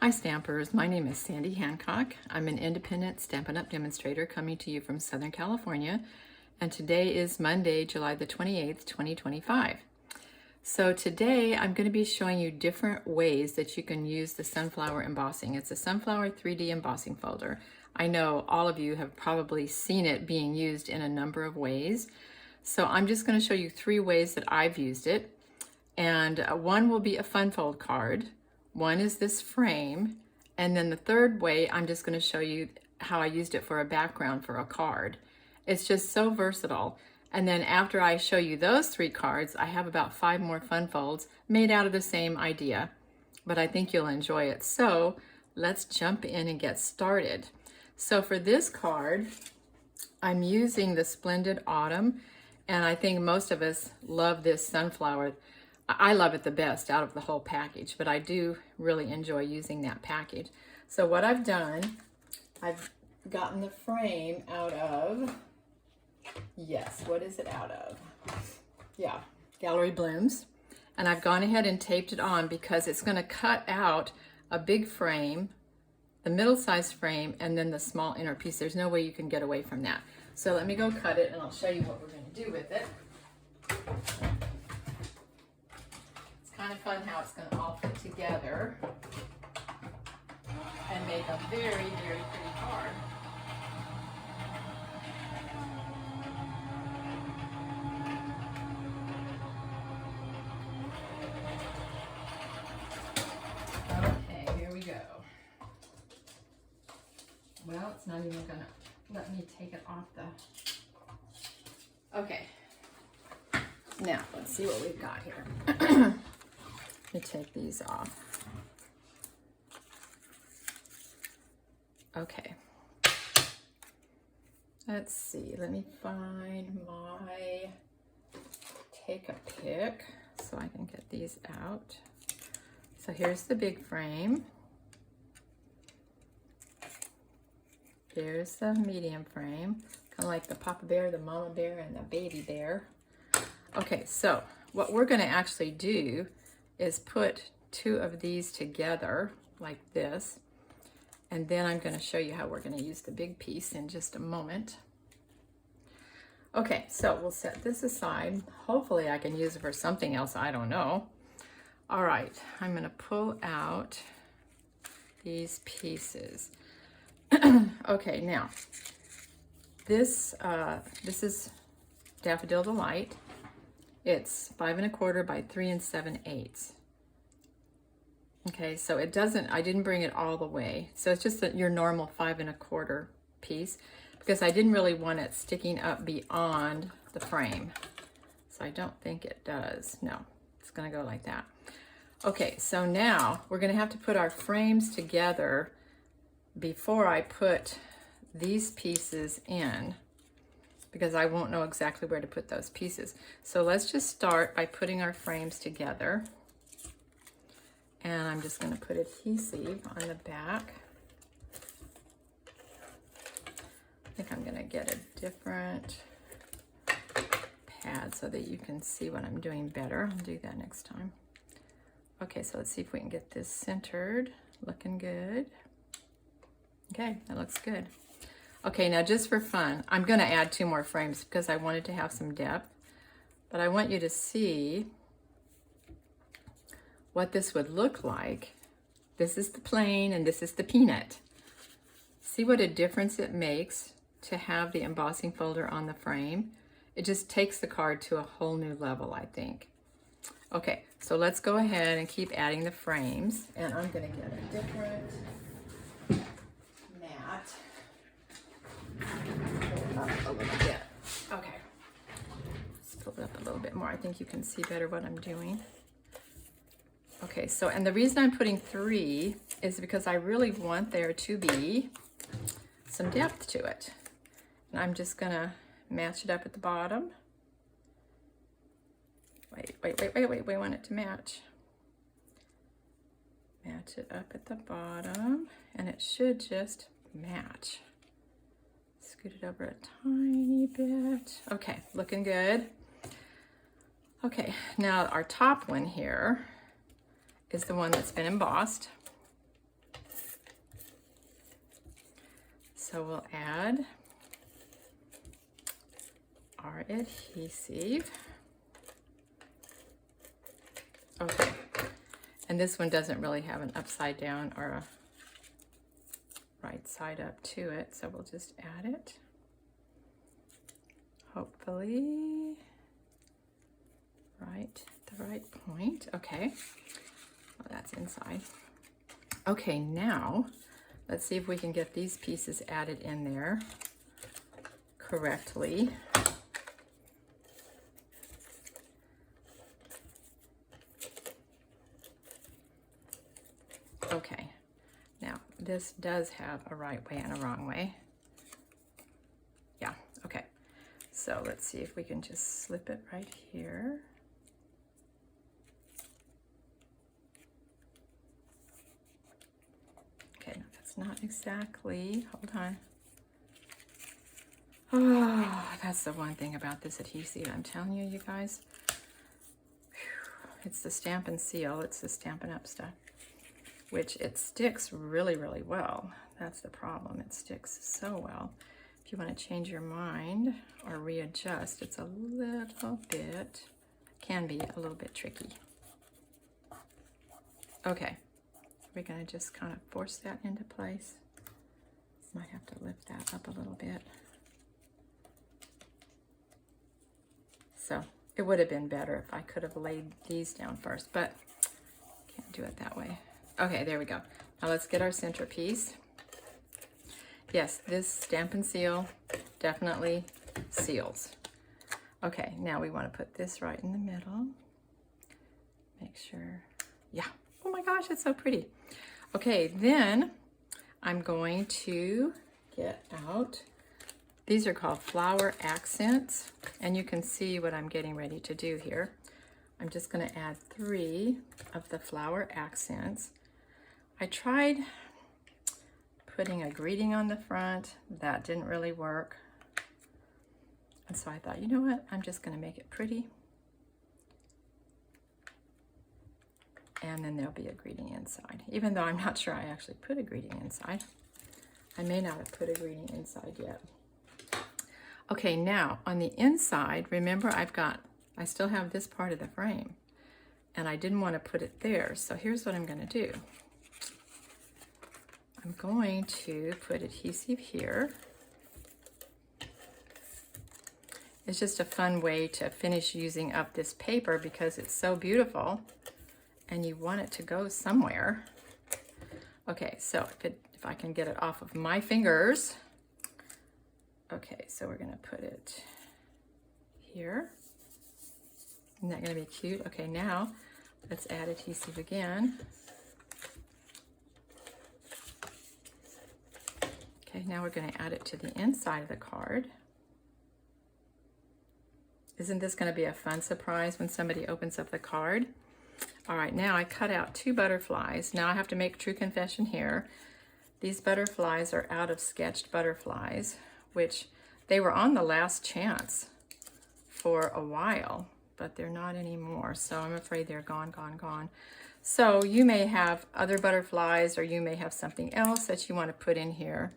Hi Stampers, my name is Sandy Hancock. I'm an independent Stampin' Up! Demonstrator coming to you from Southern California, and today is Monday, July the 28th, 2025. So today I'm going to be showing you different ways that you can use the sunflower embossing. It's a sunflower 3D embossing folder. I know all of you have probably seen it being used in a number of ways. So I'm just going to show you 3 ways that I've used it. And one will be a funfold card. One is this frame, and then the third way, I'm just going to show you how I used it for a background for a card. It's just so versatile. And then after I show you those 3 cards, I have about 5 more fun folds made out of the same idea, but I think you'll enjoy it. So let's jump in and get started. So for this card, I'm using the Splendid Autumn, and I think most of us love this sunflower. I love it the best out of the whole package, but I do really enjoy using that package. So what I've done, I've gotten the frame out of, yes, what is it out of? Yeah, Gallery Blooms. And I've gone ahead and taped it on because it's going to cut out a big frame, the middle-sized frame, and then the small inner piece. There's no way you can get away from that. So let me go cut it and I'll show you what we're going to do with it. Kind of fun how it's going to all fit together and make a very, very pretty card. Okay, here we go. Well, it's not even going to let me take it off the... Okay. Now, let's see what we've got here. Let me take these off. Okay. Let's see. Let me find my take a pic so I can get these out. So here's the big frame. Here's the medium frame. Kind of like the Papa Bear, the Mama Bear, and the Baby Bear. Okay, so what we're going to actually do is put 2 of these together like this, and then I'm going to show you how we're going to use the big piece in just a moment. Okay, so we'll set this aside. Hopefully I can use it for something else, I don't know. All right, I'm going to pull out these pieces. Okay, now this is Daffodil Delight. It's 5 1/4 by 3 7/8. Okay, so it doesn't, I didn't bring it all the way. So it's just your normal 5 1/4 piece because I didn't really want it sticking up beyond the frame. So I don't think it does. No, it's gonna go like that. Okay, so now we're gonna have to put our frames together before I put these pieces in, because I won't know exactly where to put those pieces. So let's just start by putting our frames together. And I'm just going to put adhesive on the back. I think I'm going to get a different pad so that you can see what I'm doing better. I'll do that next time. Okay, so let's see if we can get this centered. Looking good. Okay, that looks good. Okay, now just for fun, I'm going to add 2 more frames because I wanted to have some depth. But I want you to see what this would look like. This is the plain and this is the peanut. See what a difference it makes to have the embossing folder on the frame? It just takes the card to a whole new level, I think. Okay, so let's go ahead and keep adding the frames. And I'm going to get a different mat. Pull it up a little bit. Okay, let's pull it up a little bit more. I think you can see better what I'm doing. Okay, so, and the reason I'm putting 3 is because I really want there to be some depth to it. And I'm just gonna match it up at the bottom. We want it to match. Match it up at the bottom, and it should just match. Scoot it over a tiny bit. Okay, looking good. Okay, now our top one here is the one that's been embossed. So we'll add our adhesive. Okay, and this one doesn't really have an upside down or a right side up to it, so we'll just add it. Hopefully right at the right point. Okay, well, that's inside. Okay, now let's see if we can get these pieces added in there correctly. Okay, now this does have a right way and a wrong way. Yeah, okay. So let's see if we can just slip it right here. Okay, no, that's not exactly, hold on. Oh, that's the one thing about this adhesive, I'm telling you, you guys. Whew, it's the stamp and seal, it's the Stampin' Up! Stuff, which it sticks really, really well. That's the problem, it sticks so well. If you want to change your mind or readjust, it's a little bit, can be a little bit tricky. Okay, we're going to just kind of force that into place. Might have to lift that up a little bit. So it would have been better if I could have laid these down first, but can't do it that way. Okay, there we go. Now let's get our centerpiece. Yes, this Stamp and Seal definitely seals. Okay, now we want to put this right in the middle. Make sure, yeah. Oh my gosh, it's so pretty. Okay, then I'm going to get out, these are called flower accents, and you can see what I'm getting ready to do here. I'm just going to add 3 of the flower accents. I tried putting a greeting on the front. That didn't really work. And so I thought, you know what? I'm just going to make it pretty. And then there'll be a greeting inside. Even though I'm not sure I actually put a greeting inside. I may not have put a greeting inside yet. Okay, now on the inside, remember I still have this part of the frame. And I didn't want to put it there. So here's what I'm going to do. I'm going to put adhesive here. It's just a fun way to finish using up this paper because it's so beautiful and you want it to go somewhere. Okay, so if I can get it off of my fingers. Okay, so we're gonna put it here. Isn't that gonna be cute? Okay, now let's add adhesive again. Okay, now we're going to add it to the inside of the card. Isn't this going to be a fun surprise when somebody opens up the card? All right, now I cut out 2 butterflies. Now I have to make a true confession here. These butterflies are out of sketched butterflies, which they were on the last chance for a while, but they're not anymore. So I'm afraid they're gone, gone, gone. So you may have other butterflies or you may have something else that you want to put in here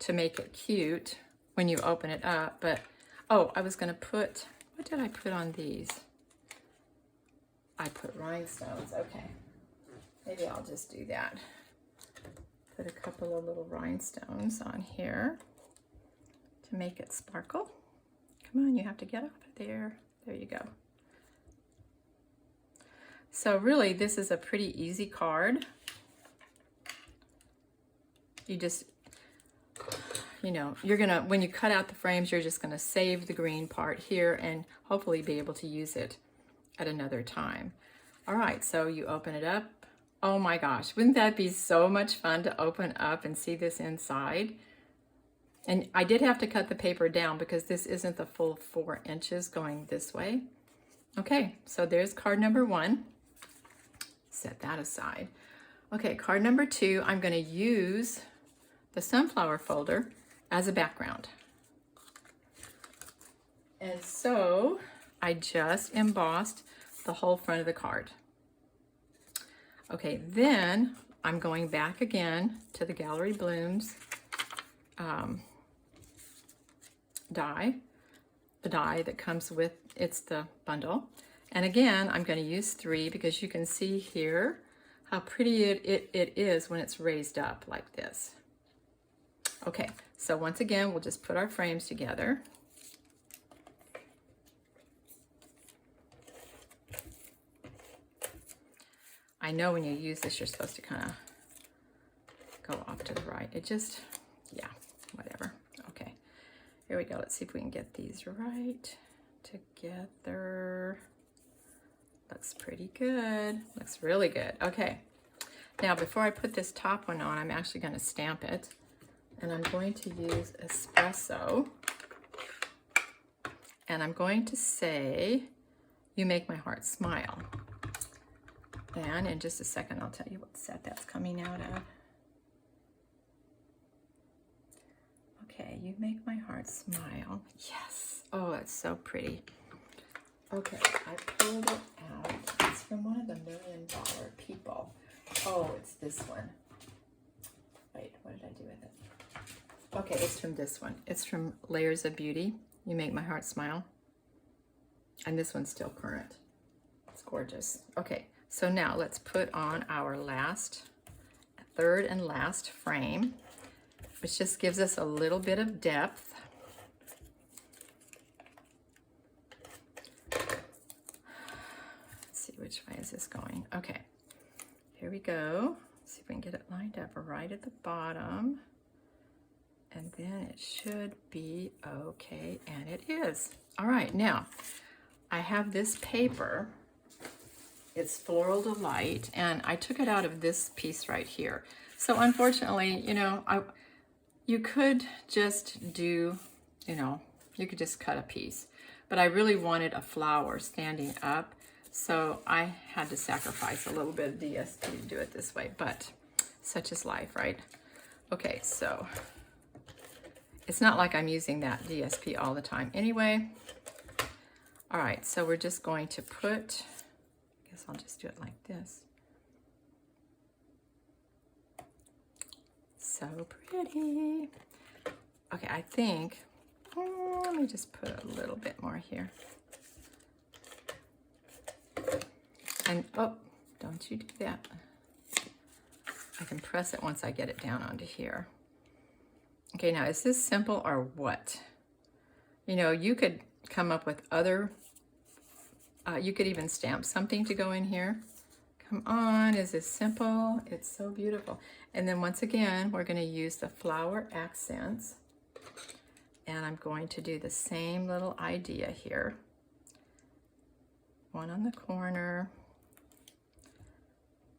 to make it cute when you open it up. But, oh, I was going to put, what did I put on these? I put rhinestones. Okay. Maybe I'll just do that. Put a couple of little rhinestones on here to make it sparkle. Come on, you have to get up there. There you go. So really, this is a pretty easy card. You just, you know, you're gonna, when you cut out the frames, you're just gonna save the green part here and hopefully be able to use it at another time. All right, so you open it up. Oh my gosh, wouldn't that be so much fun to open up and see this inside? And I did have to cut the paper down because this isn't the full 4 inches going this way. Okay, so there's card number 1. Set that aside. Okay, card number 2, I'm gonna use the sunflower folder as a background. And so I just embossed the whole front of the card. Okay, then I'm going back again to the Gallery Blooms die, the die that comes with, it's the bundle. And again, I'm going to use 3 because you can see here how pretty it is when it's raised up like this. Okay, so once again, we'll just put our frames together. I know when you use this, you're supposed to kind of go off to the right. It just, yeah, whatever. Okay, here we go. Let's see if we can get these right together. Looks pretty good. Looks really good. Okay, now before I put this top one on, I'm actually going to stamp it. And I'm going to use espresso. And I'm going to say, "You make my heart smile." And in just a second, I'll tell you what set that's coming out of. Okay, "You make my heart smile." Yes. Oh, it's so pretty. Okay, I pulled it out. It's from one of the $1 Million People. Oh, it's this one. Wait, what did I do with it? Okay, it's from this one. It's from Layers of Beauty. "You Make My Heart Smile." And this one's still current. It's gorgeous. Okay, so now let's put on our third and last frame, which just gives us a little bit of depth. Let's see, which way is this going? Okay, here we go. Let's see if we can get it lined up right at the bottom. And then it should be okay, and it is. All right, now I have this paper. It's Floral Delight, and I took it out of this piece right here. So unfortunately, you know, you could just do, you know, you could just cut a piece. But I really wanted a flower standing up, so I had to sacrifice a little bit of DSP to do it this way, but such is life, right? Okay, so it's not like I'm using that DSP all the time anyway. All right, so we're just going to put, I guess I'll just do it like this. So pretty. Okay, I think, let me just put a little bit more here. And, oh, don't you do that. I can press it once I get it down onto here. Okay, now is this simple or what? You know, you could come up with other, you could even stamp something to go in here. Come on, is this simple? It's so beautiful. And then once again, we're going to use the flower accents. And I'm going to do the same little idea here. One on the corner,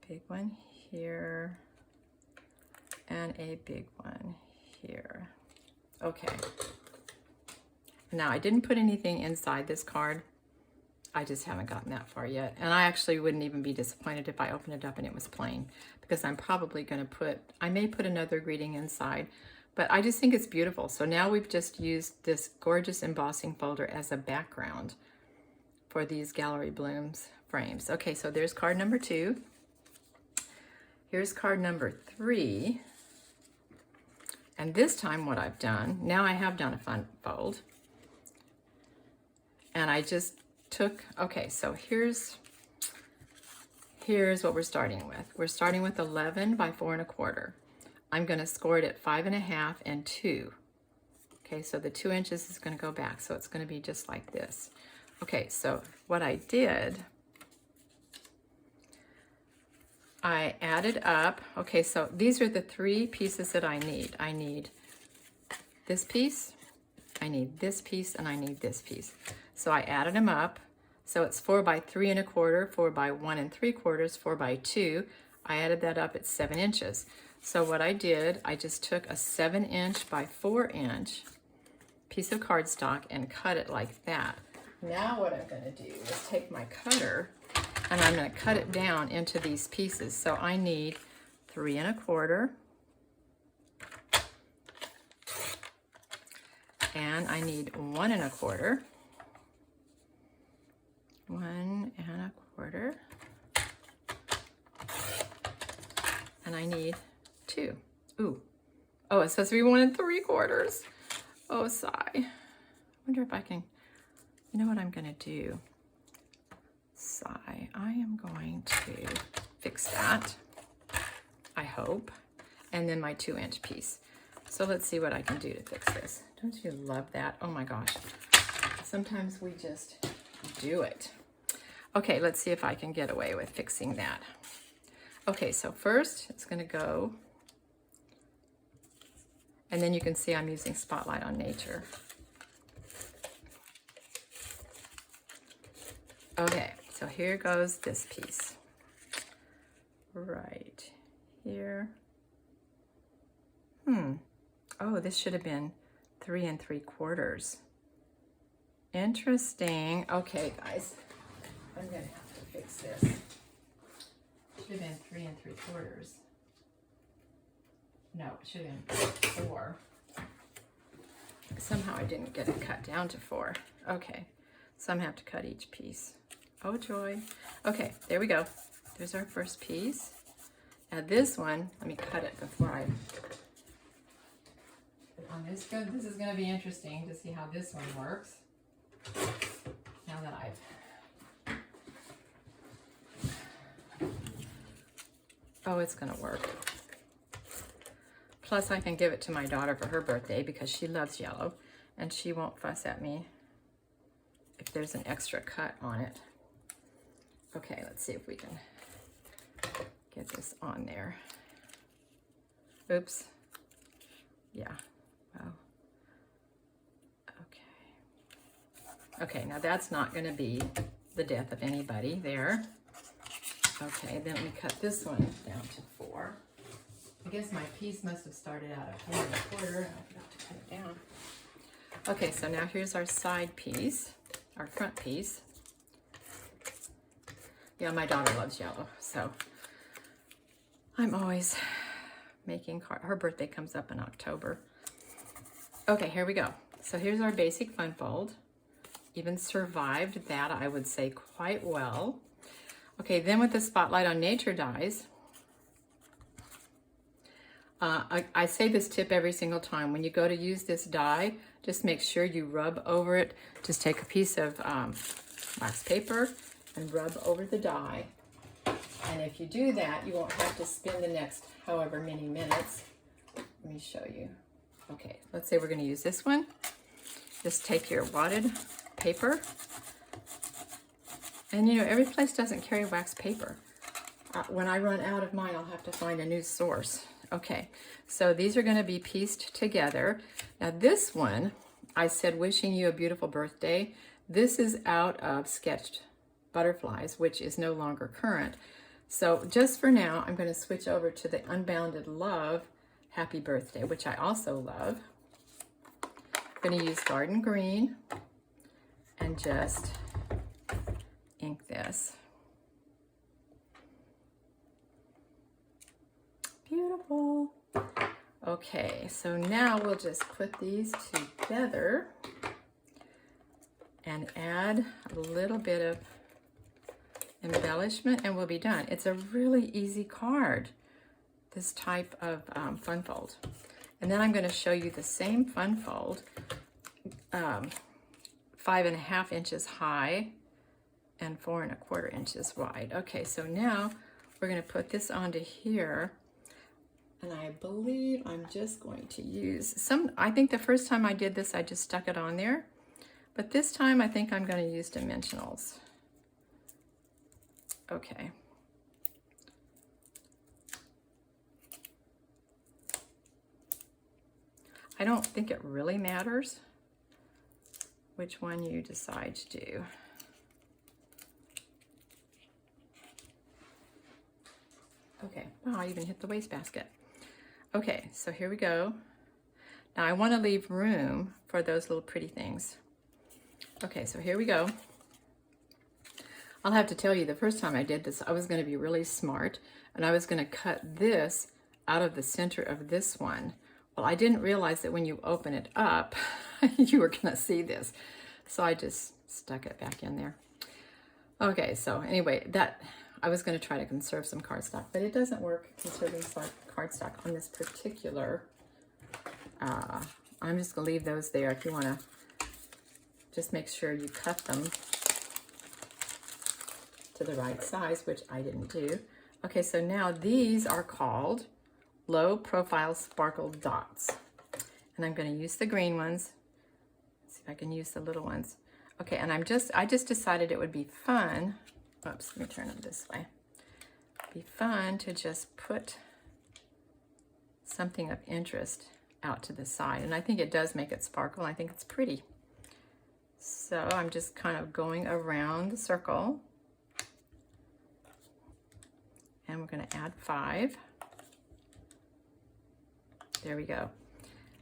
big one here, and a big one here. Okay. Now I didn't put anything inside this card. I just haven't gotten that far yet. And I actually wouldn't even be disappointed if I opened it up and it was plain, because I'm probably going to put, I may put another greeting inside, but I just think it's beautiful. So now we've just used this gorgeous embossing folder as a background for these Gallery Blooms frames. Okay, so there's card number 2. Here's card number 3. And this time what I've done, now I have done a fun fold. And I just took, okay, so here's what we're starting with. We're starting with 11 by 4 1/4. I'm going to score it at 5 1/2 and 2. Okay, so the 2 inches is going to go back, so it's going to be just like this. Okay, so what I did, I added up, okay, so these are the 3 pieces that I need. I need this piece, I need this piece, and I need this piece. So I added them up. So it's 4 by 3 1/4, 4 by 1 3/4, 4 by 2. I added that up at 7 inches. So what I did, I just took a 7 inch by 4 inch piece of cardstock and cut it like that. Now what I'm going to do is take my cutter and I'm going to cut it down into these pieces. So I need 3 1/4, and I need 1 1/4, 1 1/4, and I need 2. Ooh, Oh, it's supposed to be 1 3/4. Oh, sigh. I wonder if I can, you know what I'm gonna do? Sigh, I am going to fix that, I hope. And then my 2-inch piece. So let's see what I can do to fix this. Don't you love that? Oh my gosh. Sometimes we just do it. Okay, let's see if I can get away with fixing that. Okay, so first it's gonna go, and then you can see I'm using Spotlight on Nature. Okay, so here goes this piece. Right here. Oh, this should have been 3 3/4. Interesting. Okay, guys, I'm gonna have to fix this. Should have been 3 3/4. No, it should have been 4. Somehow I didn't get it cut down to 4. Okay, so I'm gonna have to cut each piece. Oh joy. Okay, there we go. There's our first piece. Now this one, let me cut it before I... This is going to be interesting to see how this one works. Now that oh, it's going to work. Plus I can give it to my daughter for her birthday because she loves yellow and she won't fuss at me if there's an extra cut on it. Okay, let's see if we can get this on there. Oops. Yeah. Well. Okay. Okay, now that's not going to be the death of anybody there. Okay, then we cut this one down to 4. I guess my piece must have started out at 4 1/4 and I forgot to cut it down. Okay, so now here's our side piece, our front piece. Yeah, my daughter loves yellow, so I'm always making cards. Her birthday comes up in October. Okay, here we go. So here's our basic fun fold. Even survived that, I would say, quite well. Okay, then with the Spotlight on Nature dies, I say this tip every single time. When you go to use this die, just make sure you rub over it. Just take a piece of wax paper and rub over the die. And if you do that, you won't have to spend the next however many minutes. Let me show you. Okay, let's say we're going to use this one. Just take your wadded paper. And you know, every place doesn't carry wax paper. When I run out of mine, I'll have to find a new source. Okay, so these are going to be pieced together. Now this one, I said wishing you a beautiful birthday. This is out of Sketched Butterflies, which is no longer current. So just for now, I'm going to switch over to the Unbounded Love Happy Birthday, which I also love. I'm going to use Garden Green and just ink this. Beautiful. Okay, so now we'll just put these together and add a little bit of embellishment and we'll be done. It's a really easy card, this type of fun fold. And then I'm going to show you the same fun fold, 5.5 inches high and 4 1/4 inches wide. Okay, so now we're going to put this onto here. And I believe I'm just going to use some, I think the first time I did this, I just stuck it on there. But this time I think I'm going to use dimensionals. Okay. I don't think it really matters which one you decide to do. Okay, wow, I even hit the wastebasket. Okay, so here we go. Now I want to leave room for those little pretty things. Okay, so here we go. I'll have to tell you, the first time I did this, I was going to be really smart, and I was going to cut this out of the center of this one. Well, I didn't realize that when you open it up, you were going to see this. So I just stuck it back in there. Okay, so anyway, I was going to try to conserve some cardstock, but it doesn't work conserving cardstock on this particular I'm just gonna leave those there. If you wanna just make sure you cut them to the right size, which I didn't do. Okay, so now these are called low profile sparkle dots. And I'm gonna use the green ones. Let's see if I can use the little ones. Okay, and I just decided it would be fun. Oops, let me turn them this way. Be fun to just put something of interest out to the side. And I think it does make it sparkle. I think it's pretty. So I'm just kind of going around the circle. And we're going to add 5. There we go.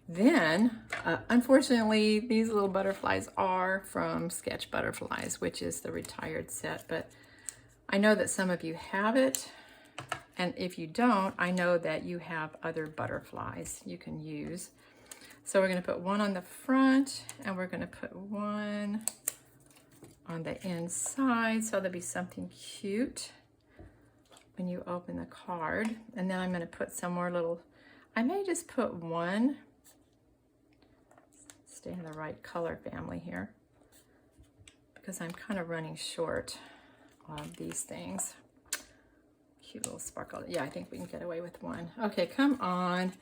Then, unfortunately, these little butterflies are from Sketch Butterflies, which is the retired set. But I know that some of you have it. And if you don't, I know that you have other butterflies you can use. So we're going to put one on the front, and we're going to put one on the inside. So there'll be something cute when you open the card. And then I'm going to put some more little, I may just put one, stay in the right color family here, because I'm kind of running short on these things. Cute little sparkle. Yeah, I think we can get away with one. Okay, come on.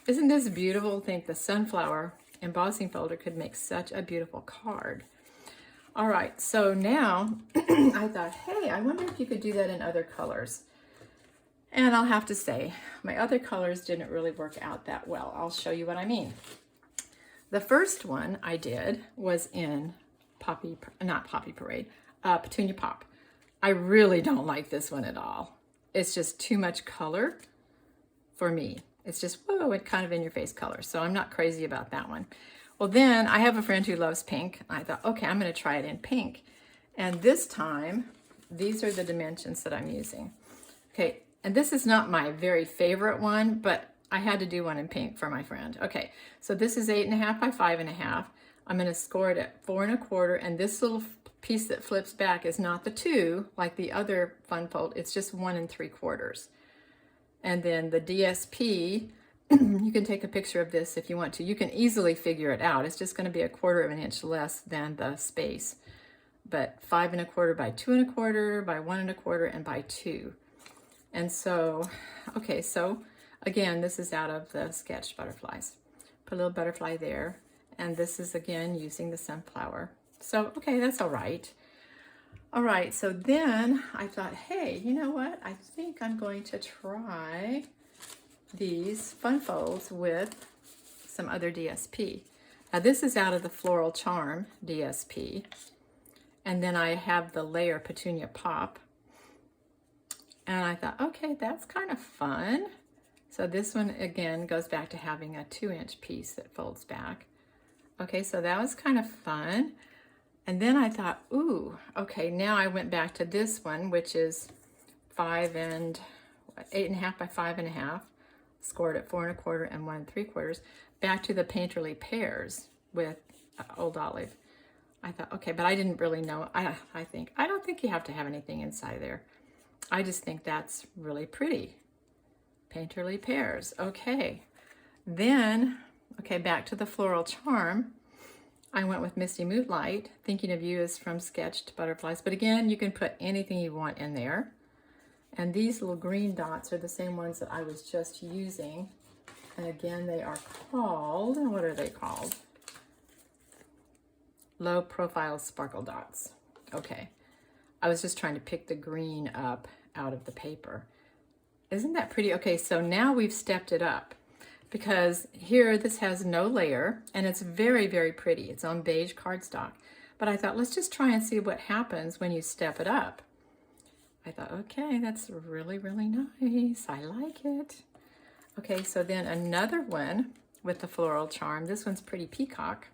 Isn't this beautiful? I think the sunflower embossing folder could make such a beautiful card. All right, so now I thought, hey, I wonder if you could do that in other colors. And I'll have to say, my other colors didn't really work out that well. I'll show you what I mean. The first one I did was in Petunia Pop. I really don't like this one at all. It's just too much color for me. It's just, whoa, it kind of in your face color. So I'm not crazy about that one. Well, then I have a friend who loves pink. I thought, okay, I'm going to try it in pink. And this time, these are the dimensions that I'm using. Okay, and this is not my very favorite one, but I had to do one in pink for my friend. Okay, so this is 8.5 by 5.5. I'm going to score it at 4 1/4, and this little piece that flips back is not the 2 like the other fun fold. It's just 1 3/4. And then the DSP, you can take a picture of this if you want to. You can easily figure it out. It's just going to be 1/4 inch less than the space, but 5 1/4 by 2 1/4 by 1 1/4 and by 2. And so, okay, so again, this is out of the Sketch Butterflies. Put a little butterfly there. And this is again using the sunflower. So, okay, that's all right. All right, so then I thought, hey, you know what? I think I'm going to try these fun folds with some other DSP. Now this is out of the Floral Charm DSP. And then I have the layer Petunia Pop. And I thought, okay, that's kind of fun. So this one, again, goes back to having a 2-inch piece that folds back. Okay, so that was kind of fun. And then I thought, ooh, okay, now I went back to this one, which is 8.5 by 5.5, scored at 4 1/4 and 1 3/4, back to the Painterly Pears with Old Olive. I thought, okay, but I didn't really know. I don't think you have to have anything inside there. I just think that's really pretty. Painterly Pears, okay. Then, okay, back to the Floral Charm. I went with Misty Moonlight. Thinking of You is from Sketched Butterflies. But again, you can put anything you want in there. And these little green dots are the same ones that I was just using. And again, they are called, what are they called? Low Profile Sparkle Dots. Okay. I was just trying to pick the green up out of the paper. Isn't that pretty? Okay, so now we've stepped it up. Because here, this has no layer, and it's very, very pretty. It's on beige cardstock. But I thought, let's just try and see what happens when you step it up. I thought, okay, that's really, really nice. I like it. Okay, so then another one with the Floral Charm. This one's Pretty Peacock.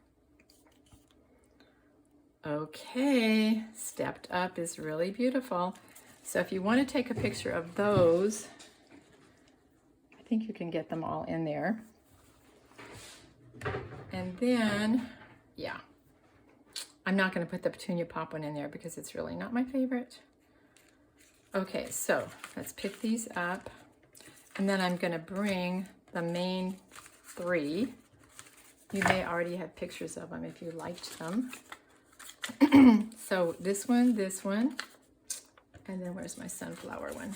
Okay, stepped up is really beautiful. So if you want to take a picture of those, I think you can get them all in there. And then, yeah, I'm not going to put the Petunia Pop one in there because it's really not my favorite. Okay, so let's pick these up. And then I'm going to bring the main 3 You may already have pictures of them if you liked them. So this one, and then where's my sunflower one?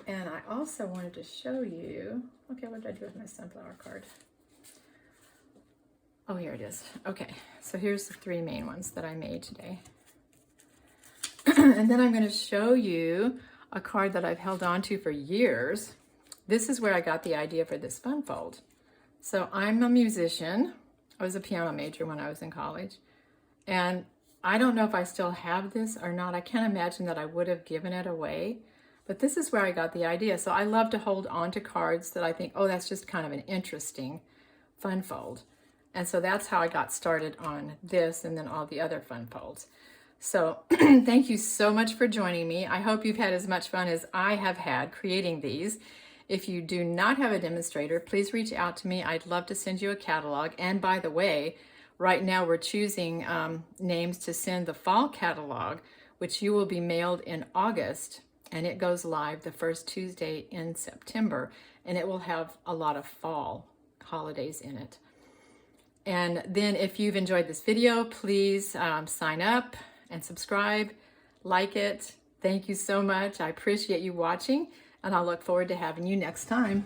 And I also wanted to show you, okay, what did I do with my sunflower card? Oh, here it is. Okay, so here's the 3 main ones that I made today. And then I'm going to show you a card that I've held on to for years. This is where I got the idea for this funfold. So I'm a musician. I was a piano major when I was in college. And I don't know if I still have this or not. I can't imagine that I would have given it away. But this is where I got the idea. So I love to hold on to cards that I think, oh, that's just kind of an interesting funfold. And so that's how I got started on this and then all the other funfolds. So thank you so much for joining me. I hope you've had as much fun as I have had creating these. If you do not have a demonstrator, please reach out to me. I'd love to send you a catalog. And by the way, right now we're choosing names to send the fall catalog, which you will be mailed in August, and it goes live the first Tuesday in September, and it will have a lot of fall holidays in it. And then if you've enjoyed this video, please sign up and subscribe, like it. Thank you so much. I appreciate you watching, and I'll look forward to having you next time.